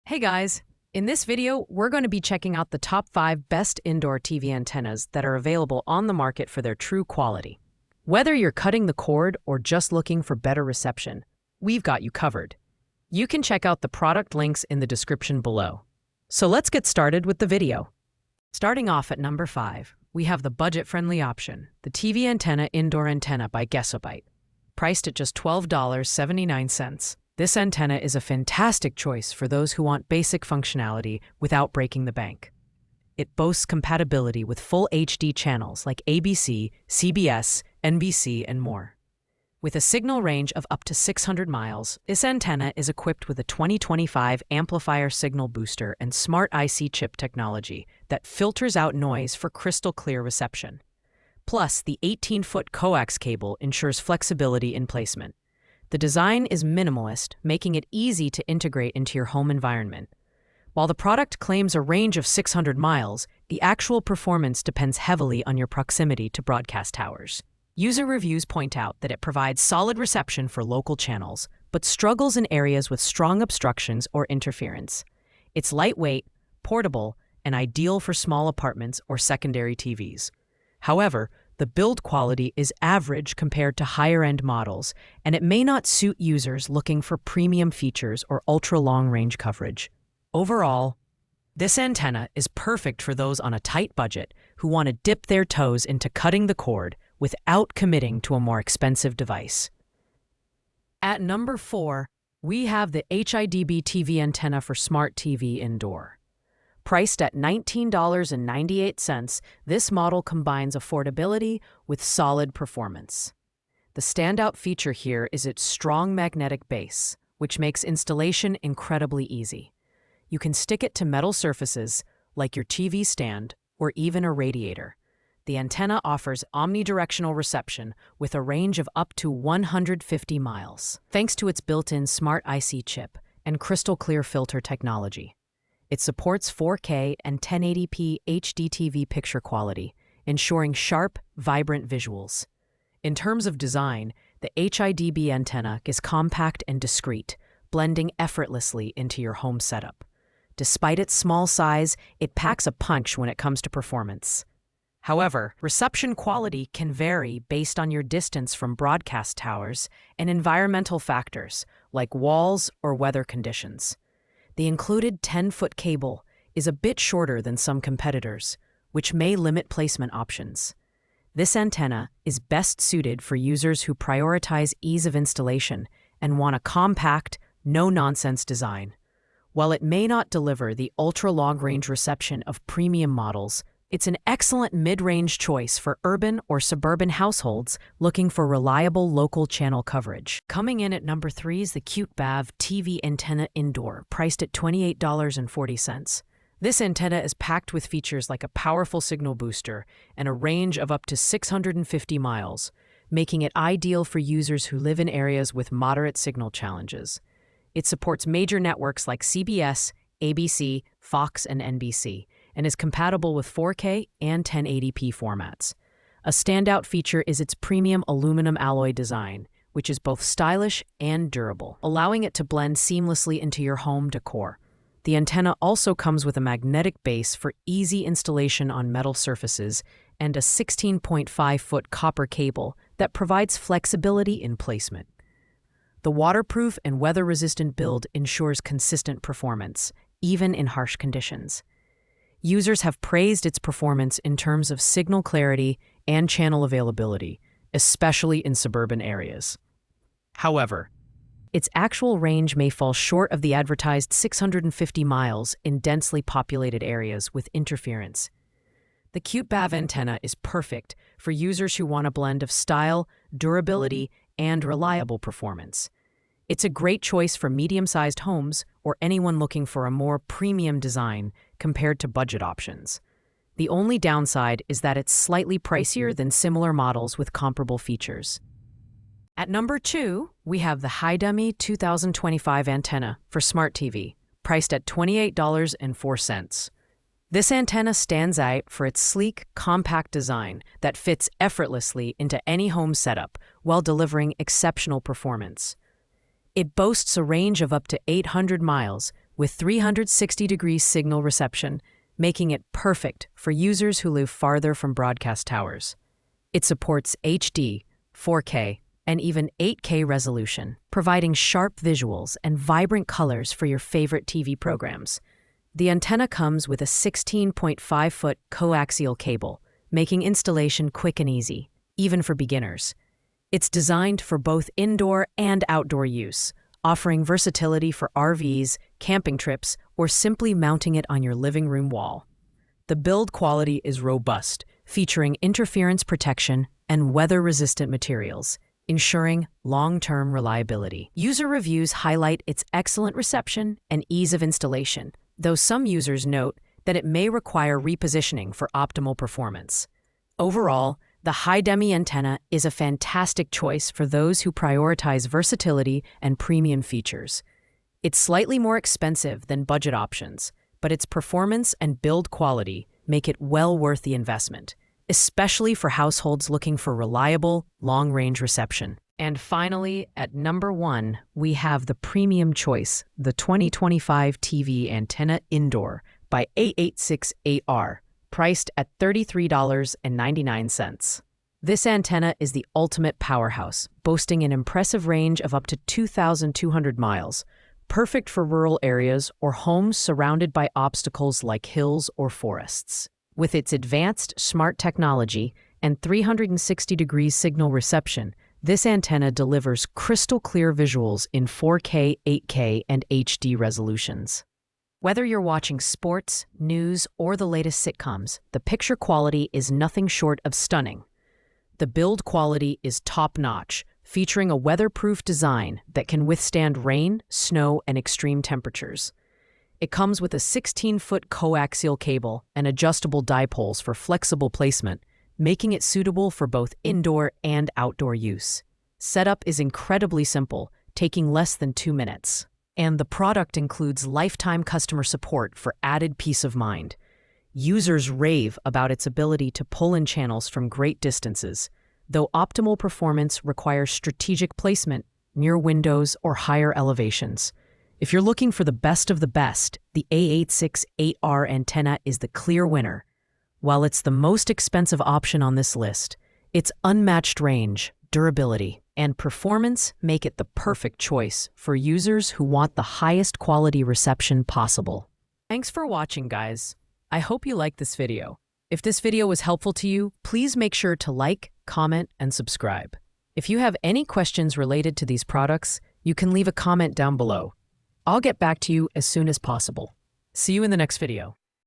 Hey guys! In this video, we're going to be checking out the top 5 best indoor TV antennas that are available on the market for their true quality. Whether you're cutting the cord or just looking for better reception, we've got you covered. You can check out the product links in the description below. So let's get started with the video. Starting off at number 5, we have the budget-friendly option, the TV Antenna Indoor Antenna by Gesobyte. Priced at just $12.79. This antenna is a fantastic choice for those who want basic functionality without breaking the bank. It boasts compatibility with full HD channels like ABC, CBS, NBC, and more. With a signal range of up to 600 miles, this antenna is equipped with a 2025 amplifier signal booster and smart IC chip technology that filters out noise for crystal clear reception. Plus, the 18-foot coax cable ensures flexibility in placement. The design is minimalist, making it easy to integrate into your home environment. While the product claims a range of 600 miles, the actual performance depends heavily on your proximity to broadcast towers. User reviews point out that it provides solid reception for local channels, but struggles in areas with strong obstructions or interference. It's lightweight, portable, and ideal for small apartments or secondary TVs. However, the build quality is average compared to higher-end models, and it may not suit users looking for premium features or ultra-long-range coverage. Overall, this antenna is perfect for those on a tight budget who want to dip their toes into cutting the cord without committing to a more expensive device. At number 4, we have the HDTV TV antenna for smart TV indoor. Priced at $19.98, this model combines affordability with solid performance. The standout feature here is its strong magnetic base, which makes installation incredibly easy. You can stick it to metal surfaces, like your TV stand or even a radiator. The antenna offers omnidirectional reception with a range of up to 150 miles, thanks to its built-in smart IC chip and crystal clear filter technology. It supports 4K and 1080p HDTV picture quality, ensuring sharp, vibrant visuals. In terms of design, the HDTV antenna is compact and discreet, blending effortlessly into your home setup. Despite its small size, it packs a punch when it comes to performance. However, reception quality can vary based on your distance from broadcast towers and environmental factors like walls or weather conditions. The included 10-foot cable is a bit shorter than some competitors, which may limit placement options. This antenna is best suited for users who prioritize ease of installation and want a compact, no-nonsense design. While it may not deliver the ultra-long-range reception of premium models, it's an excellent mid-range choice for urban or suburban households looking for reliable local channel coverage. Coming in at number 3 is the CuteBav TV Antenna Indoor, priced at $28.40. This antenna is packed with features like a powerful signal booster and a range of up to 650 miles, making it ideal for users who live in areas with moderate signal challenges. It supports major networks like CBS, ABC, Fox, and NBC, and is compatible with 4K and 1080p formats. A standout feature is its premium aluminum alloy design, which is both stylish and durable, allowing it to blend seamlessly into your home decor. The antenna also comes with a magnetic base for easy installation on metal surfaces and a 16.5-foot copper cable that provides flexibility in placement. The waterproof and weather-resistant build ensures consistent performance, even in harsh conditions. Users have praised its performance in terms of signal clarity and channel availability, especially in suburban areas. However, its actual range may fall short of the advertised 650 miles in densely populated areas with interference. The CuteBav antenna is perfect for users who want a blend of style, durability, and reliable performance. It's a great choice for medium-sized homes or anyone looking for a more premium design compared to budget options. The only downside is that it's slightly pricier than similar models with comparable features. At number 2, we have the HDTV 2025 antenna for smart TV, priced at $28.04. This antenna stands out for its sleek, compact design that fits effortlessly into any home setup while delivering exceptional performance. It boasts a range of up to 800 miles, with 360-degree signal reception, making it perfect for users who live farther from broadcast towers. It supports HD, 4K, and even 8K resolution, providing sharp visuals and vibrant colors for your favorite TV programs. The antenna comes with a 16.5-foot coaxial cable, making installation quick and easy, even for beginners. It's designed for both indoor and outdoor use, offering versatility for RVs, camping trips, or simply mounting it on your living room wall. The build quality is robust, featuring interference protection and weather-resistant materials, ensuring long-term reliability. User reviews highlight its excellent reception and ease of installation, though some users note that it may require repositioning for optimal performance. Overall, the high-demi antenna is a fantastic choice for those who prioritize versatility and premium features. It's slightly more expensive than budget options, but its performance and build quality make it well worth the investment, especially for households looking for reliable, long-range reception. And finally, at number 1, we have the premium choice, the 2025 TV Antenna Indoor by A86AR, priced at $33.99. This antenna is the ultimate powerhouse, boasting an impressive range of up to 2,200 miles, perfect for rural areas or homes surrounded by obstacles like hills or forests. With its advanced smart technology and 360-degree signal reception, this antenna delivers crystal-clear visuals in 4K, 8K, and HD resolutions. Whether you're watching sports, news, or the latest sitcoms, the picture quality is nothing short of stunning. The build quality is top-notch, featuring a weatherproof design that can withstand rain, snow, and extreme temperatures. It comes with a 16-foot coaxial cable and adjustable dipoles for flexible placement, making it suitable for both indoor and outdoor use. Setup is incredibly simple, taking less than 2 minutes. And the product includes lifetime customer support for added peace of mind. Users rave about its ability to pull in channels from great distances, though optimal performance requires strategic placement near windows or higher elevations. If you're looking for the best of the best, the A86AR antenna is the clear winner. While it's the most expensive option on this list, its unmatched range, durability, and performance make it the perfect choice for users who want the highest quality reception possible. Thanks for watching, guys. I hope you liked this video. If this video was helpful to you, please make sure to like, comment, and subscribe. If you have any questions related to these products, you can leave a comment down below. I'll get back to you as soon as possible. See you in the next video.